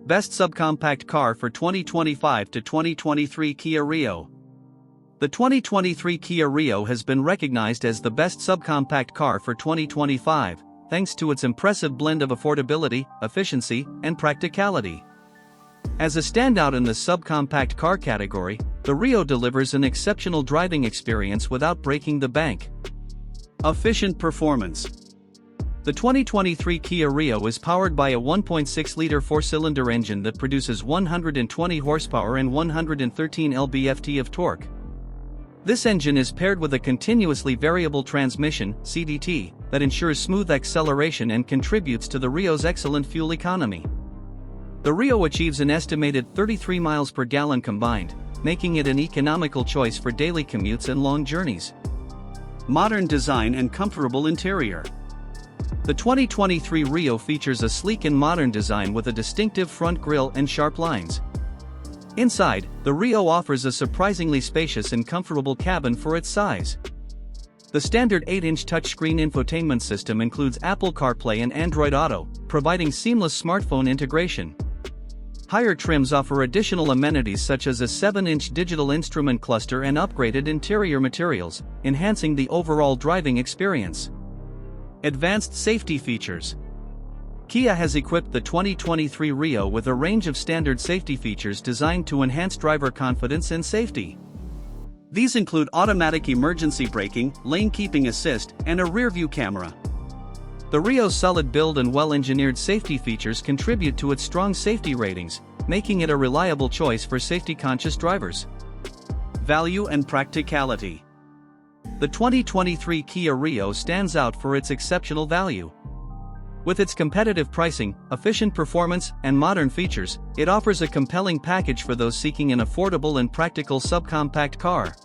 Best Subcompact Car for 2025 to 2023 Kia Rio. The 2023 Kia Rio has been recognized as the best subcompact car for 2025, thanks to its impressive blend of affordability, efficiency, and practicality. As a standout in the subcompact car category, the Rio delivers an exceptional driving experience without breaking the bank. Efficient performance. The 2023 Kia Rio is powered by a 1.6-liter four-cylinder engine that produces 120 horsepower and 113 lb-ft of torque. This engine is paired with a continuously variable transmission (CVT) that ensures smooth acceleration and contributes to the Rio's excellent fuel economy. The Rio achieves an estimated 33 miles per gallon combined, making it an economical choice for daily commutes and long journeys. Modern design and comfortable interior. The 2023 Rio features a sleek and modern design with a distinctive front grille and sharp lines. Inside, the Rio offers a surprisingly spacious and comfortable cabin for its size. The standard 8-inch touchscreen infotainment system includes Apple CarPlay and Android Auto, providing seamless smartphone integration. Higher trims offer additional amenities such as a 7-inch digital instrument cluster and upgraded interior materials, enhancing the overall driving experience. Advanced safety features. Kia has equipped the 2023 Rio with a range of standard safety features designed to enhance driver confidence and safety. These include automatic emergency braking, lane keeping assist, and a rear-view camera. The Rio's solid build and well-engineered safety features contribute to its strong safety ratings, making it a reliable choice for safety-conscious drivers. Value and practicality. The 2023 Kia Rio stands out for its exceptional value. With its competitive pricing, efficient performance, and modern features, it offers a compelling package for those seeking an affordable and practical subcompact car.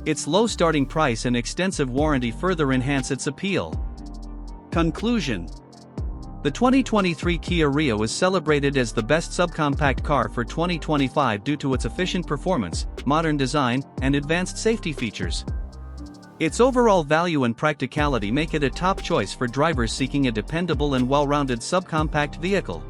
Its low starting price and extensive warranty further enhance its appeal. Conclusion. The 2023 Kia Rio is celebrated as the best subcompact car for 2025 due to its efficient performance, modern design, and advanced safety features. Its overall value and practicality make it a top choice for drivers seeking a dependable and well-rounded subcompact vehicle.